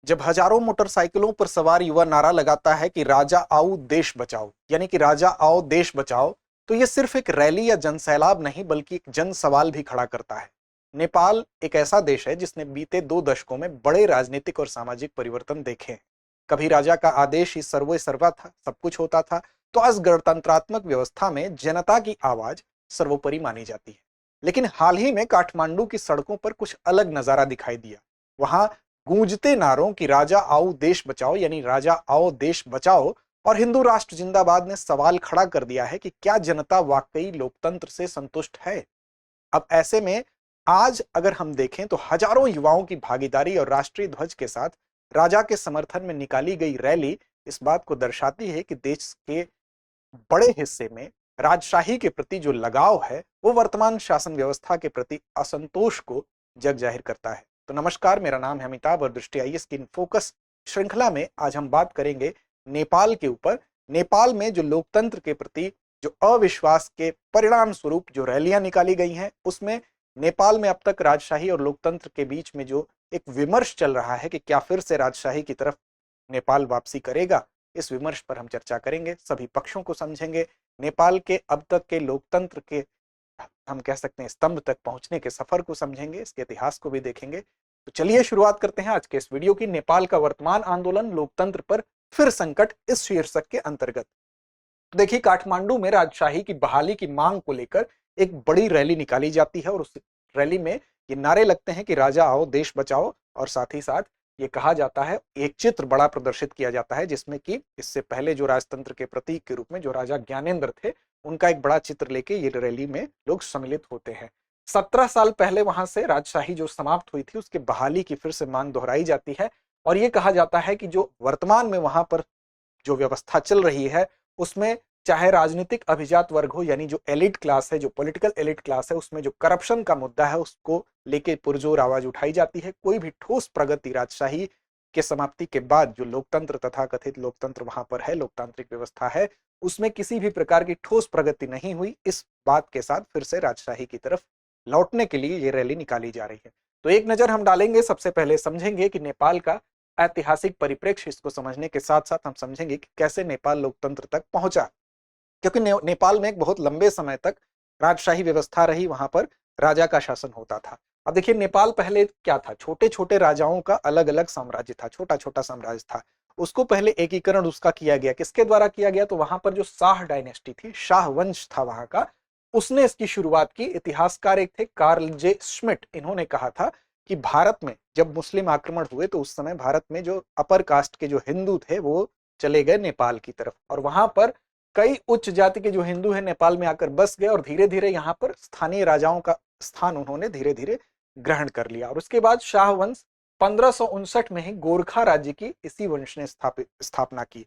जब हजारों मोटरसाइकिलों पर सवार युवा नारा लगाता है कि राजा आओ देश बचाओ, यानी कि राजा आओ देश बचाओ, तो यह सिर्फ एक रैली या जनसैलाब नहीं बल्कि एक जन सवाल भी खड़ा करता है। नेपाल एक ऐसा देश है जिसने बीते 2 दशकों में बड़े राजनीतिक और सामाजिक परिवर्तन देखे हैं। कभी राजा का आदेश ही सर्वे सर्वा था, सब कुछ होता था, तो आज गणतंत्रात्मक व्यवस्था में जनता की आवाज सर्वोपरि मानी जाती है। लेकिन हाल ही में काठमांडू की सड़कों पर कुछ अलग नजारा दिखाई दिया। वहां गूंजते नारों कि राजा आओ देश बचाओ, यानी राजा आओ देश बचाओ, और हिंदू राष्ट्र जिंदाबाद ने सवाल खड़ा कर दिया है कि क्या जनता वाकई लोकतंत्र से संतुष्ट है। अब ऐसे में आज अगर हम देखें तो हजारों युवाओं की भागीदारी और राष्ट्रीय ध्वज के साथ राजा के समर्थन में निकाली गई रैली इस बात को दर्शाती है कि देश के बड़े हिस्से में राजशाही के प्रति जो लगाव है वो वर्तमान शासन व्यवस्था के प्रति असंतोष को जग जाहिर करता है। तो नमस्कार, मेरा नाम है अमिताभ और दृष्टि आईएएस की इन फोकस श्रृंखला में आज हम बात करेंगे नेपाल के ऊपर। नेपाल में जो लोकतंत्र के प्रति जो अविश्वास के परिणाम स्वरूप जो रैलियां निकाली गई हैं, उसमें नेपाल में अब तक राजशाही और लोकतंत्र के बीच में जो एक विमर्श चल रहा है कि क्या फिर से राजशाही की तरफ नेपाल वापसी करेगा, इस विमर्श पर हम चर्चा करेंगे, सभी पक्षों को समझेंगे, नेपाल के अब तक के लोकतंत्र के हम कह सकते हैं स्तंभ तक पहुंचने के सफर को समझेंगे, इसके इतिहास को भी देखेंगे। तो चलिए शुरुआत करते हैं आज के इस वीडियो की, नेपाल का वर्तमान आंदोलन लोकतंत्र पर फिर संकट, इस शीर्षक के अंतर्गत। तो देखिए, काठमांडू में राजशाही की बहाली की मांग को लेकर एक बड़ी रैली निकाली जाती है और उस रैली में ये नारे लगते हैं कि राजा आओ देश बचाओ, और साथ ही साथ ये कहा जाता है, एक चित्र बड़ा प्रदर्शित किया जाता है जिसमें कि इससे पहले जो राजतंत्र के प्रतीक के रूप में जो राजा ज्ञानेंद्र थे उनका एक बड़ा चित्र लेके ये रैली में लोग सम्मिलित होते हैं। 17 साल पहले वहां से राजशाही जो समाप्त हुई थी उसके बहाली की फिर से मांग दोहराई जाती है और ये कहा जाता है कि जो वर्तमान में वहां पर जो व्यवस्था चल रही है उसमें चाहे राजनीतिक अभिजात वर्ग हो, यानी जो एलिट क्लास है, जो पॉलिटिकल एलिट क्लास है, उसमें जो करप्शन का मुद्दा है उसको लेके पुरजोर आवाज उठाई जाती है। कोई भी ठोस प्रगति राजशाही के समाप्ति के बाद जो लोकतंत्र तथा कथित लोकतंत्र वहां पर है, लोकतांत्रिक व्यवस्था है, उसमें किसी भी प्रकार की ठोस प्रगति नहीं हुई। इस बात के साथ फिर से राजशाही की तरफ लौटने के लिए ये रैली निकाली जा रही है। तो एक नजर हम डालेंगे, सबसे पहले समझेंगे कि नेपाल का ऐतिहासिक परिप्रेक्ष्य, इसको समझने के साथ साथ हम समझेंगे कि कैसे नेपाल लोकतंत्र तक पहुंचा, क्योंकि नेपाल में एक बहुत लंबे समय तक राजशाही व्यवस्था रही, वहां पर राजा का शासन होता था। अब देखिए, नेपाल पहले क्या था, छोटे छोटे राजाओं का अलग अलग साम्राज्य था, छोटा छोटा साम्राज्य था। उसको पहले एकीकरण उसका किया गया, किसके द्वारा किया गया, तो वहां पर जो शाह डायनेस्टी थी, शाह वंश था वहां का, उसने इसकी शुरुआत की। इतिहासकार एक थे कार्ल जे श्मिट, इन्होंने कहा था कि भारत में जब मुस्लिम आक्रमण हुए तो उस समय भारत में जो अपर कास्ट के जो हिंदू थे वो चले गए नेपाल की तरफ, और वहां पर कई उच्च जाति के जो हिंदू हैं नेपाल में आकर बस गए और धीरे धीरे यहाँ पर स्थानीय राजाओं का स्थान उन्होंने धीरे धीरे ग्रहण कर लिया। और उसके बाद शाह वंश 1559 में ही गोरखा राज्य की इसी वंश ने स्थापना की।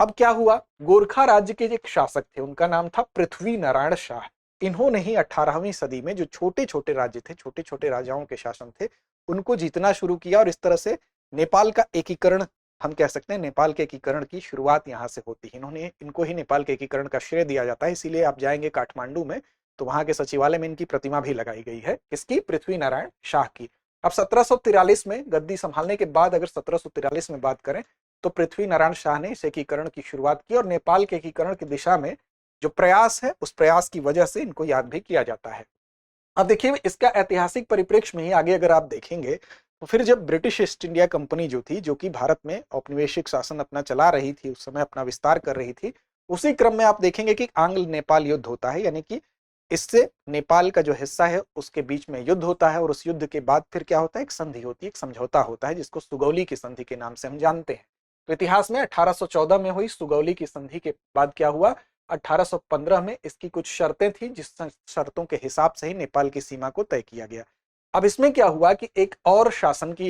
अब क्या हुआ, गोरखा राज्य के एक शासक थे, उनका नाम था पृथ्वी नारायण शाह। इन्होंने ही 18वीं सदी में जो छोटे छोटे राज्य थे, छोटे छोटे राजाओं के शासन थे, उनको जीतना शुरू किया, और इस तरह से नेपाल का एकीकरण, हम कह सकते हैं नेपाल के एकीकरण की शुरुआत यहाँ से होती है। इन्होंने, इनको ही नेपाल के एकीकरण का श्रेय दिया जाता है। इसीलिए आप जाएंगे काठमांडू में तो वहां के सचिवालय में इनकी प्रतिमा भी लगाई गई है, किसकी, पृथ्वी नारायण शाह की। अब 1743 में गद्दी संभालने के बाद अगर 1743 में बात करें तो पृथ्वी नारायण शाह ने इस एकीकरण की शुरुआत की, और नेपाल के एकीकरण की दिशा में जो प्रयास है उस प्रयास की वजह से इनको याद भी किया जाता है। अब देखिए, इसका ऐतिहासिक परिप्रेक्ष्य में ही आगे अगर आप देखेंगे तो फिर जब ब्रिटिश ईस्ट इंडिया कंपनी जो थी, जो कि भारत में औपनिवेशिक शासन अपना चला रही थी, उस समय अपना विस्तार कर रही थी, उसी क्रम में आप देखेंगे कि आंग्ल नेपाल युद्ध होता है, यानी कि इससे नेपाल का जो हिस्सा है उसके बीच में युद्ध होता है, और उस युद्ध के बाद फिर क्या होता है, एक संधि होती है, एक समझौता होता है, जिसको सुगौली की संधि के नाम से हम जानते हैं। तो इतिहास में 1814 में हुई सुगौली की संधि के बाद क्या हुआ, 1815 में इसकी कुछ शर्तें थी, जिस शर्तों के हिसाब से ही नेपाल की सीमा को तय किया गया। अब इसमें क्या हुआ कि एक और शासन की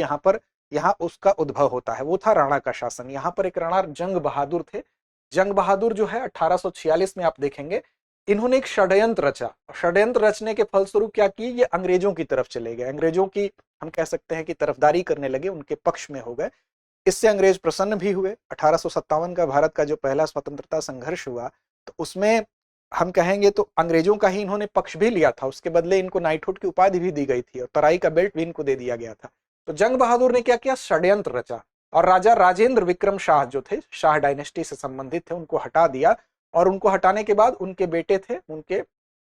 यहाँ उसका उद्भव होता है, वो था राणा का शासन। यहाँ पर एक राणा जंग बहादुर थे। जंग बहादुर जो है 1846 में आप देखेंगे, इन्होंने एक षड्यंत्र रचा। षड्यंत्र रचने के फलस्वरूप क्या किए, ये अंग्रेजों की तरफ चले गए, अंग्रेजों की हम कह सकते हैं कि तरफदारी करने लगे, उनके पक्ष में हो गए। इससे अंग्रेज प्रसन्न भी हुए। 1857 का भारत का जो पहला स्वतंत्रता संघर्ष हुआ तो उसमें हम कहेंगे तो अंग्रेजों का ही इन्होंने पक्ष भी लिया था, उसके बदले इनको नाइटहुड की उपाधि भी दी गई थी और तराई का बेल्ट भी इनको दे दिया गया था। तो जंग बहादुर ने क्या किया, षड्यंत्र रचा, और राजा राजेंद्र विक्रम शाह जो थे, शाह डायनेस्टी से संबंधित थे, उनको हटा दिया। और उनको हटाने के बाद उनके बेटे थे, उनके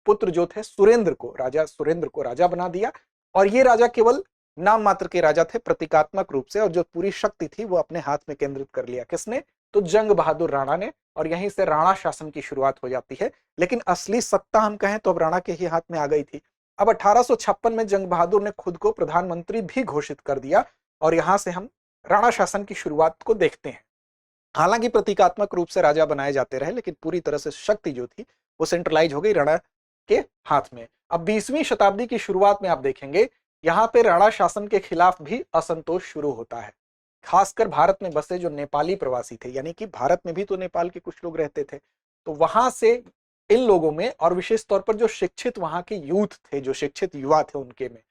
पुत्र जो थे सुरेंद्र को, राजा सुरेंद्र को राजा बना दिया। और ये राजा केवल नाम मात्र के राजा थे प्रतीकात्मक रूप से, और जो पूरी शक्ति थी वो अपने हाथ में केंद्रित कर लिया। किसने? तो जंग बहादुर राणा ने। और यहीं से राणा शासन की शुरुआत हो जाती है। लेकिन असली सत्ता हम कहें तो अब राणा के ही हाथ में आ गई थी। अब 1856 में जंग बहादुर ने खुद को प्रधानमंत्री भी घोषित कर दिया, और यहां से हम राणा शासन की शुरुआत को देखते हैं। हालांकि प्रतीकात्मक रूप से राजा बनाए जाते रहे, लेकिन पूरी तरह से शक्ति जो थी वो सेंट्रलाइज हो गई राणा के हाथ में। अब 20वीं शताब्दी की शुरुआत में आप देखेंगे यहाँ पे राणा शासन के खिलाफ भी असंतोष शुरू होता है। खासकर भारत में बसे जो नेपाली प्रवासी थे, यानी कि भारत में भी तो नेपाल के कुछ लोग रहते थे, तो वहां से इन लोगों में, और विशेष तौर पर जो शिक्षित वहां के यूथ थे, जो शिक्षित युवा थे, उनके में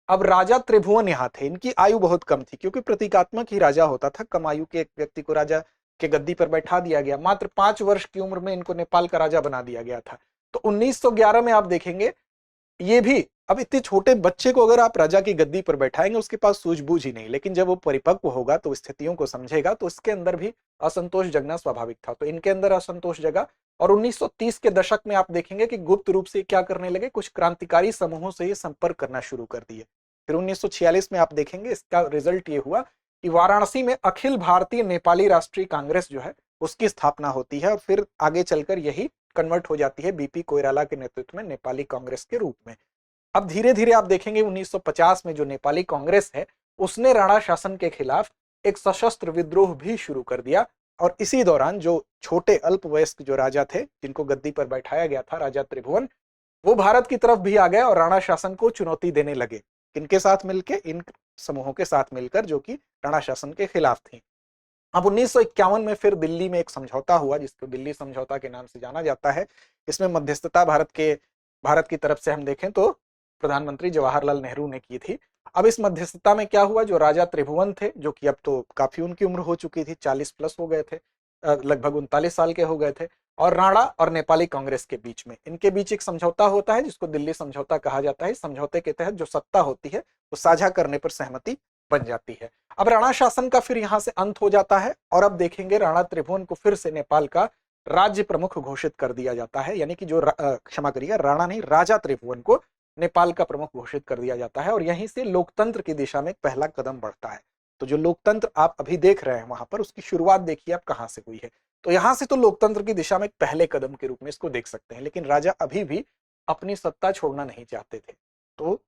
अब राजा त्रिभुवन यहाँ थे। इनकी आयु बहुत कम थी, क्योंकि प्रतीकात्मक ही राजा होता था। कम आयु के एक व्यक्ति को राजा के गद्दी पर बैठा दिया गया। मात्र 5 वर्ष की उम्र में इनको नेपाल का राजा बना दिया गया था। तो 1911 में आप देखेंगे ये भी, अब इतने छोटे बच्चे को अगर आप राजा की गद्दी पर बैठाएंगे, उसके पास सूझबूझ ही नहीं, लेकिन जब वो परिपक्व होगा तो स्थितियों को समझेगा, तो इसके अंदर भी असंतोष जगना स्वाभाविक था। तो इनके अंदर असंतोष जगा। और 1930 के दशक में आप देखेंगे कि गुप्त रूप से क्या करने लगे, कुछ क्रांतिकारी समूहों से ये संपर्क करना शुरू कर दिए। फिर 1946 में आप देखेंगे इसका रिजल्ट ये हुआ कि वाराणसी में अखिल भारतीय नेपाली राष्ट्रीय कांग्रेस जो है उसकी स्थापना होती है, और फिर आगे चलकर यही कन्वर्ट हो जाती है बीपी कोइराला के नेतृत्व में नेपाली कांग्रेस के रूप में। अब धीरे धीरे आप देखेंगे 1950 में जो नेपाली कांग्रेस है उसने राणा शासन के खिलाफ एक सशस्त्र विद्रोह भी शुरू कर दिया। और इसी दौरान जो छोटे अल्पवयस्क जो राजा थे, जिनको गद्दी पर बैठाया गया था, राजा त्रिभुवन, वो भारत की तरफ भी आ गए और राणा शासन को चुनौती देने लगे। किनके साथ मिलके? इन समूहों के साथ मिलकर, जो कि राणा शासन के खिलाफ थी। अब 1951 में फिर दिल्ली में एक समझौता हुआ, जिसको दिल्ली समझौता के नाम से जाना जाता है। इसमें मध्यस्थता भारत की तरफ से हम देखें तो प्रधानमंत्री जवाहरलाल नेहरू ने की थी। अब इस मध्यस्थता में क्या हुआ, जो राजा त्रिभुवन थे, जो कि अब तो काफी उनकी उम्र हो चुकी थी, 40 प्लस हो गए थे, लगभग 39 साल के हो गए थे, और राणा और नेपाली कांग्रेस के बीच में, इनके बीच एक समझौता होता है जिसको दिल्ली समझौता कहा जाता है। समझौते के तहत जो सत्ता होती है वो साझा करने पर सहमति बन जाती है। अब राणा शासन का फिर यहां से अंत हो जाता है, और अब देखेंगे राणा त्रिभुवन को फिर से नेपाल का राज्य प्रमुख घोषित कर दिया जाता है। यानी कि जो क्षमा करिएगा, राणा नहीं, राजा त्रिभुवन को नेपाल का प्रमुख घोषित कर दिया जाता है। और यहीं से लोकतंत्र की दिशा में एक पहला कदम बढ़ता है। तो जो लोकतंत्र आप अभी देख रहे हैं वहां पर, उसकी शुरुआत देखिए आप कहां से हुई है। तो यहां से तो लोकतंत्र की दिशा में एक पहले कदम के रूप में इसको देख सकते हैं। लेकिन राजा अभी भी अपनी सत्ता छोड़ना नहीं चाहते थे, तो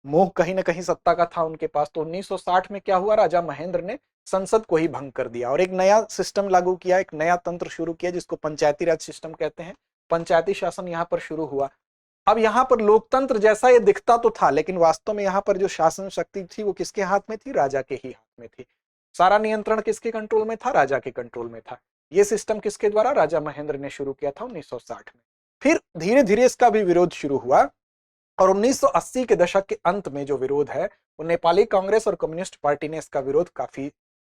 मोह कहीं ना कहीं सत्ता का था उनके पास। तो 1960 में क्या हुआ, राजा महेंद्र ने संसद को ही भंग कर दिया और एक नया सिस्टम लागू किया, एक नया तंत्र शुरू किया, जिसको पंचायती राज सिस्टम कहते हैं। पंचायती शासन यहाँ पर शुरू हुआ। अब यहाँ पर लोकतंत्र जैसा ये दिखता तो था, लेकिन वास्तव में यहाँ पर जो शासन शक्ति थी वो किसके हाथ में थी? राजा के ही हाथ में थी। सारा नियंत्रण किसके कंट्रोल में था? राजा के कंट्रोल में था। ये सिस्टम किसके द्वारा? राजा महेंद्र ने शुरू किया था 1960 में। फिर धीरे धीरे इसका भी विरोध शुरू हुआ, और 1980 के दशक के अंत में जो विरोध है वो नेपाली कांग्रेस और कम्युनिस्ट पार्टी ने इसका विरोध काफी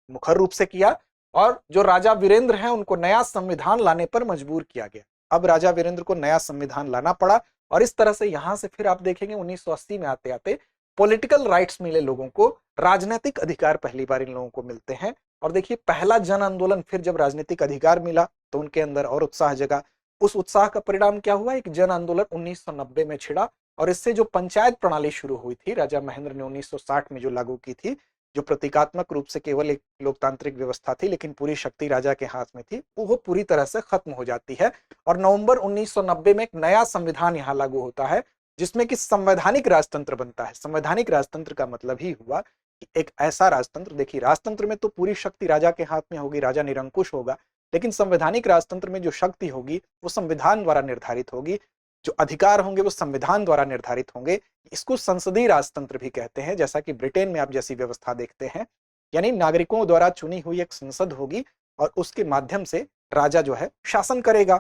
मुखर रूप से किया, और जो राजा वीरेंद्र हैं उनको नया संविधान लाने पर मजबूर किया गया। अब राजा वीरेंद्र को नया संविधान लाना पड़ा, और इस तरह से यहां से फिर आप देखेंगे 1980 में आते आते पॉलिटिकल राइट्स मिले लोगों को, राजनीतिक अधिकार पहली बार इन लोगों को मिलते हैं। और देखिए पहला जन आंदोलन, फिर जब राजनीतिक अधिकार मिला तो उनके अंदर और उत्साह जगा। उस उत्साह का परिणाम क्या हुआ? एक जन आंदोलन 1990 में छिड़ा, और इससे जो पंचायत प्रणाली शुरू हुई थी, राजा महेंद्र ने 1960 में जो लागू की थी, जो प्रतीकात्मक रूप से केवल एक लोकतांत्रिक व्यवस्था थी लेकिन पूरी शक्ति राजा के हाथ में थी, वो पूरी तरह से खत्म हो जाती है। और नवंबर 1990 में एक नया संविधान यहाँ लागू होता है, जिसमें कि संवैधानिक राजतंत्र बनता है। संवैधानिक राजतंत्र का मतलब ही हुआ कि एक ऐसा राजतंत्र, देखिए राजतंत्र में तो पूरी शक्ति राजा के हाथ में होगी, राजा निरंकुश होगा, लेकिन संवैधानिक राजतंत्र में जो शक्ति होगी वो संविधान द्वारा निर्धारित होगी, जो अधिकार होंगे वो संविधान द्वारा निर्धारित होंगे। इसको संसदीय राजतंत्र भी कहते हैं, जैसा कि ब्रिटेन में आप जैसी व्यवस्था देखते हैं, यानी नागरिकों द्वारा चुनी हुई एक संसद होगी और उसके माध्यम से राजा जो है शासन करेगा।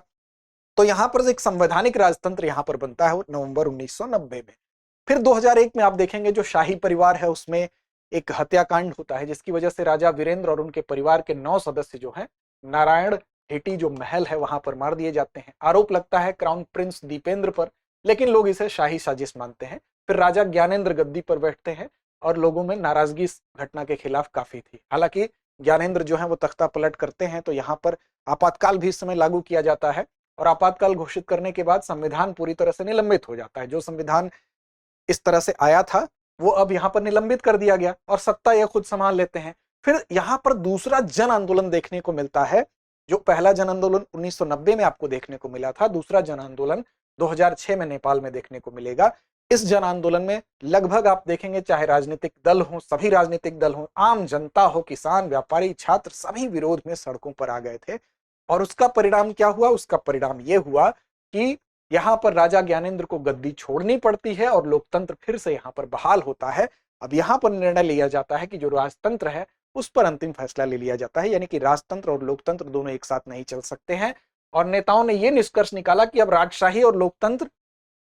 तो यहाँ पर एक संवैधानिक राजतंत्र यहाँ पर बनता है नवंबर 1990 में। फिर 2001 में आप देखेंगे जो शाही परिवार है उसमें एक हत्याकांड होता है, जिसकी वजह से राजा वीरेंद्र और उनके परिवार के 9 सदस्य जो हैं नारायण हेटी जो महल है वहां पर मार दिए जाते हैं। आरोप लगता है क्राउन प्रिंस दीपेंद्र पर, लेकिन लोग इसे शाही साजिश मानते हैं। फिर राजा ज्ञानेंद्र गद्दी पर बैठते हैं और लोगों में नाराजगी इस घटना के खिलाफ काफी थी। हालांकि ज्ञानेंद्र जो है वो तख्ता पलट करते हैं, तो यहाँ पर आपातकाल भी इस समय लागू किया जाता है और आपातकाल घोषित करने के बाद संविधान पूरी तरह से निलंबित हो जाता है। जो संविधान इस तरह से आया था वो अब यहाँ पर निलंबित कर दिया गया और सत्ता ये खुद संभाल लेते हैं। फिर यहाँ पर दूसरा जन आंदोलन देखने को मिलता है। जो पहला जन आंदोलन 1990 में आपको देखने को मिला था, दूसरा जन आंदोलन 2006 में नेपाल में देखने को मिलेगा। इस जन आंदोलन में लगभग आप देखेंगे चाहे राजनीतिक दल हो, सभी राजनीतिक दल हो, आम जनता हो, किसान, व्यापारी, छात्र, सभी विरोध में सड़कों पर आ गए थे। और उसका परिणाम क्या हुआ? उसका परिणाम यह हुआ कि यहाँ पर राजा ज्ञानेंद्र को गद्दी छोड़नी पड़ती है और लोकतंत्र फिर से यहाँ पर बहाल होता है। अब यहाँ पर निर्णय लिया जाता है कि जो राजतंत्र है उस पर अंतिम फैसला ले लिया जाता है, यानी कि राजतंत्र और लोकतंत्र दोनों एक साथ नहीं चल सकते हैं। और नेताओं ने यह निष्कर्ष निकाला कि अब राजशाही और लोकतंत्र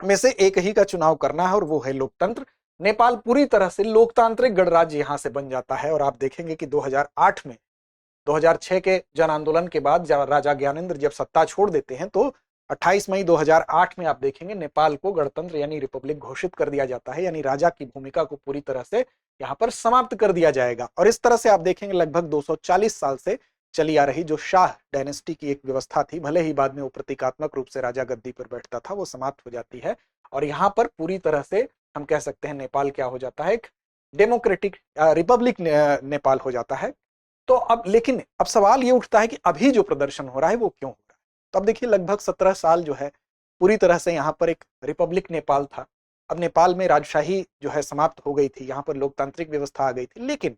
में से एक ही का चुनाव करना है और वो है लोकतंत्र। नेपाल पूरी तरह से लोकतांत्रिक गणराज्य यहाँ से बन जाता है। और आप देखेंगे कि 2008 में 2006 के जन आंदोलन के बाद राजा ज्ञानेंद्र जब सत्ता छोड़ देते हैं तो 28 मई 2008 में आप देखेंगे नेपाल को गणतंत्र यानी रिपब्लिक घोषित कर दिया जाता है, यानी राजा की भूमिका को पूरी तरह से यहाँ पर समाप्त कर दिया जाएगा। और इस तरह से आप देखेंगे लगभग 240 साल से चली आ रही जो शाह डायनेस्टी की एक व्यवस्था थी, भले ही बाद में वो प्रतीकात्मक रूप से राजा गद्दी पर बैठता था, वो समाप्त हो जाती है। और यहाँ पर पूरी तरह से हम कह सकते हैं नेपाल क्या हो जाता है, एक डेमोक्रेटिक रिपब्लिक नेपाल हो जाता है। तो अब लेकिन अब सवाल ये उठता है कि अभी जो प्रदर्शन हो रहा है वो क्यों हो रहा है? तो अब देखिए लगभग 17 साल जो है पूरी तरह से यहाँ पर एक रिपब्लिक नेपाल था। अब नेपाल में राजशाही जो है समाप्त हो गई थी, यहाँ पर लोकतांत्रिक व्यवस्था आ गई थी। लेकिन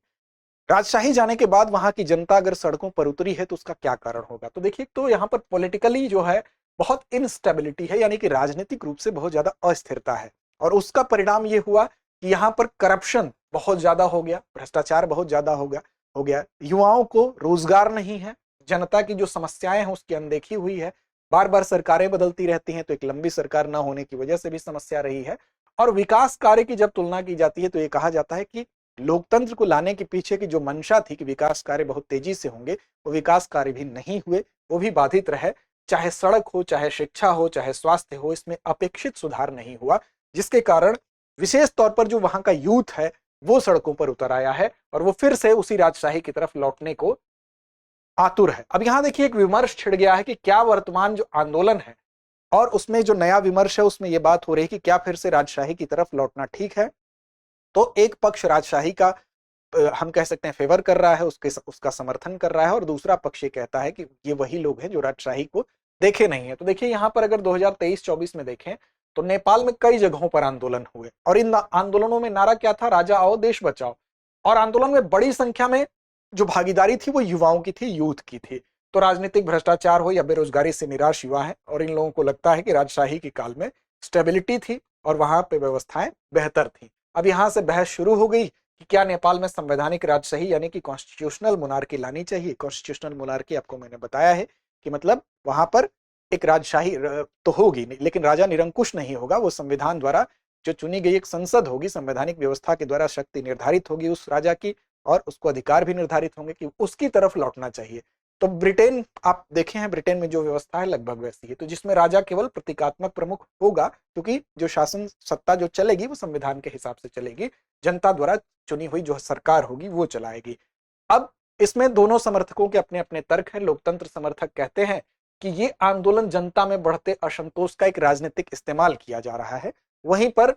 राजशाही जाने के बाद वहां की जनता अगर सड़कों पर उतरी है तो उसका क्या कारण होगा? तो देखिए, तो यहाँ पर पॉलिटिकली जो है बहुत इनस्टेबिलिटी है, यानी कि राजनीतिक रूप से बहुत ज्यादा अस्थिरता है। और उसका परिणाम ये हुआ कि यहाँ पर करप्शन बहुत ज्यादा हो गया, भ्रष्टाचार बहुत ज्यादा हो गया। युवाओं को रोजगार नहीं है, जनता की जो समस्याएं हैं उसकी अनदेखी हुई है। बार बार सरकारें बदलती रहती हैं, तो एक लंबी सरकार ना होने की वजह से भी समस्या रही है। और विकास कार्य की जब तुलना की जाती है तो ये कहा जाता है कि लोकतंत्र को लाने के पीछे की जो मंशा थी कि विकास कार्य बहुत तेजी से होंगे, वो विकास कार्य भी नहीं हुए, वो भी बाधित रहे। चाहे सड़क हो, चाहे शिक्षा हो, चाहे स्वास्थ्य हो, इसमें अपेक्षित सुधार नहीं हुआ, जिसके कारण विशेष तौर पर जो वहां का यूथ है वो सड़कों पर उतर आया है और वो फिर से उसी राजशाही की तरफ लौटने को आतुर है। अब यहां देखिए एक विमर्श छिड़ गया है कि क्या वर्तमान जो आंदोलन है और उसमें जो नया विमर्श है उसमें यह बात हो रही है कि क्या फिर से राजशाही की तरफ लौटना ठीक है? तो एक पक्ष राजशाही का हम कह सकते हैं फेवर कर रहा है, उसका समर्थन कर रहा है, और दूसरा पक्ष ये कहता है कि ये वही लोग हैं जो राजशाही को देखे नहीं है। तो देखिए यहाँ पर अगर 2023-24 में देखें तो नेपाल में कई जगहों पर आंदोलन हुए और इन आंदोलनों में नारा क्या था? राजा आओ देश बचाओ। और आंदोलन में बड़ी संख्या में जो भागीदारी थी वो युवाओं की थी, यूथ की थी। तो राजनीतिक भ्रष्टाचार हो या बेरोजगारी से निराश युवा है और इन लोगों को लगता है कि राजशाही के काल में स्टेबिलिटी थी और वहां पे व्यवस्थाएं बेहतर थी। अब यहां से बहस शुरू हो गई कि क्या नेपाल में संवैधानिक राजशाही यानी कि कॉन्स्टिट्यूशनल मोनार्की लानी चाहिए। कॉन्स्टिट्यूशनल मोनार्की आपको मैंने बताया है कि मतलब वहां पर एक राजशाही तो होगी लेकिन राजा निरंकुश नहीं होगा, वो संविधान द्वारा जो चुनी गई एक संसद होगी, संवैधानिक व्यवस्था के द्वारा शक्ति निर्धारित होगी उस राजा की और उसको अधिकार भी निर्धारित होंगे कि उसकी तरफ लौटना चाहिए। तो ब्रिटेन आप देखे हैं, ब्रिटेन में जो व्यवस्था है लगभग वैसी है, तो जिसमें राजा केवल प्रतीकात्मक प्रमुख होगा क्योंकि जो शासन सत्ता जो चलेगी वो संविधान के हिसाब से चलेगी, जनता द्वारा चुनी हुई जो सरकार होगी वो चलाएगी। अब इसमें दोनों समर्थकों के अपने अपने तर्क हैं। लोकतंत्र समर्थक कहते हैं कि ये आंदोलन जनता में बढ़ते असंतोष का एक राजनीतिक इस्तेमाल किया जा रहा है। वहीं पर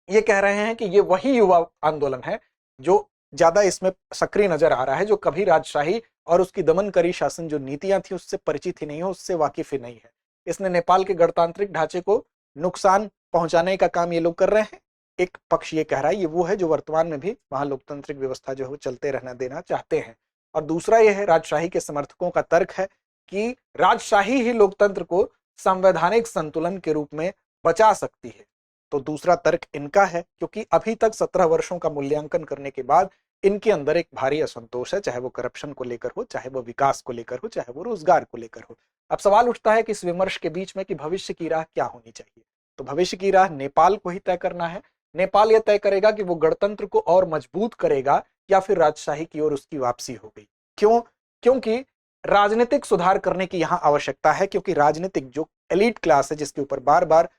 ये कह रहे हैं कि ये वही युवा आंदोलन है जो ज्यादा इसमें सक्रिय नजर आ रहा है, जो कभी राजशाही और उसकी दमनकारी शासन जो नीतियां थी उससे परिचित ही नहीं हो, उससे वाकिफ ही नहीं है। इसने नेपाल के गणतांत्रिक ढांचे को नुकसान पहुंचाने का काम ये लोग कर रहे हैं। एक पक्ष ये कह रहा है ये वो है जो वर्तमान में भी वहां लोकतांत्रिक व्यवस्था जो है चलते रहना देना चाहते हैं। और दूसरा ये है राजशाही के समर्थकों का तर्क है कि राजशाही ही लोकतंत्र को संवैधानिक संतुलन के रूप में बचा सकती है। तो दूसरा तर्क इनका है क्योंकि अभी तक 17 वर्षों का मूल्यांकन करने के बाद इनके अंदर एक भारी असंतोष है, चाहे वो करप्शन को लेकर हो, चाहे वो विकास को लेकर हो, चाहे वो रोजगार को लेकर हो। अब सवाल उठता है कि इस विमर्श के बीच में कि भविष्य की राह क्या होनी चाहिए। तो भविष्य की राह नेपाल को ही तय करना है। नेपाल यह तय करेगा कि वो गणतंत्र को और मजबूत करेगा या फिर राजशाही की ओर उसकी वापसी हो गई। क्यों? क्योंकि राजनीतिक सुधार करने की यहां आवश्यकता है, क्योंकि राजनीतिक जो एलीट क्लास है जिसके ऊपर बार बार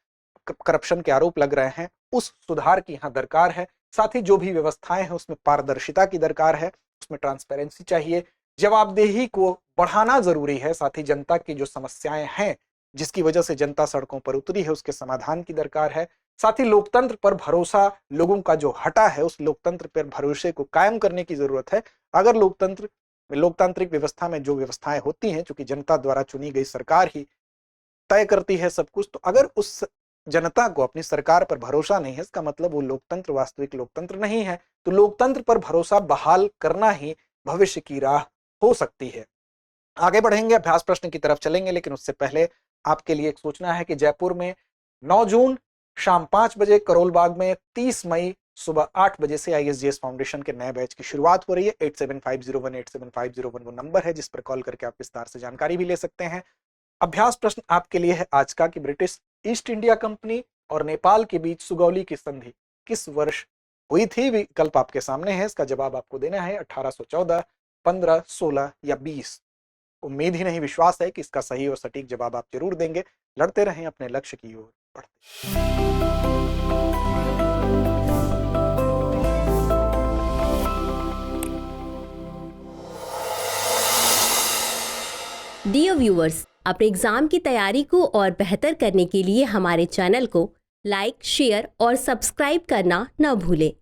करप्शन के आरोप लग रहे हैं, उस सुधार की यहां दरकार है। साथ ही जो भी व्यवस्थाएं हैं उसमें पारदर्शिता की दरकार है। उसमें ट्रांसपेरेंसी चाहिए, जवाबदेही को बढ़ाना जरूरी है। साथ ही जनता की जो समस्याएं हैं जिसकी वजह से जनता सड़कों पर उतरी है उसके समाधान की दरकार है। साथ ही लोकतंत्र पर भरोसा लोगों का जो हटा है उस लोकतंत्र पर भरोसे को कायम करने की जरूरत है। अगर लोकतांत्रिक व्यवस्था में जो व्यवस्थाएं होती हैं, चूंकि जनता द्वारा चुनी गई सरकार ही तय करती है सब कुछ, तो अगर उस जनता को अपनी सरकार पर भरोसा नहीं है, इसका मतलब वो लोकतंत्र वास्तविक लोकतंत्र नहीं है। तो लोकतंत्र पर भरोसा बहाल करना ही भविष्य की राह हो सकती है। आगे बढ़ेंगे, अभ्यास प्रश्न की तरफ चलेंगे, लेकिन उससे पहले आपके लिए एक सूचना है कि जयपुर में 9 जून शाम 5 बजे, करोल बाग में 30 मई सुबह 8 बजे से आईएसजीएस फाउंडेशन के नए बैच की शुरुआत हो रही है। 8750187501 वो नंबर है जिस पर कॉल करके आप विस्तार से जानकारी भी ले सकते हैं। अभ्यास प्रश्न आपके लिए है आज का कि ब्रिटिश ईस्ट इंडिया कंपनी और नेपाल के बीच सुगौली की संधि किस वर्ष हुई थी? विकल्प आपके सामने है, इसका जवाब आपको देना है 1814, 15, 16 या 20। उम्मीद ही नहीं, विश्वास है कि इसका सही और सटीक जवाब आप जरूर देंगे। लड़ते रहें अपने लक्ष्य की ओर बढ़ते। डियर व्यूअर्स, अपने एग्जाम की तैयारी को और बेहतर करने के लिए हमारे चैनल को लाइक, शेयर और सब्सक्राइब करना न भूलें।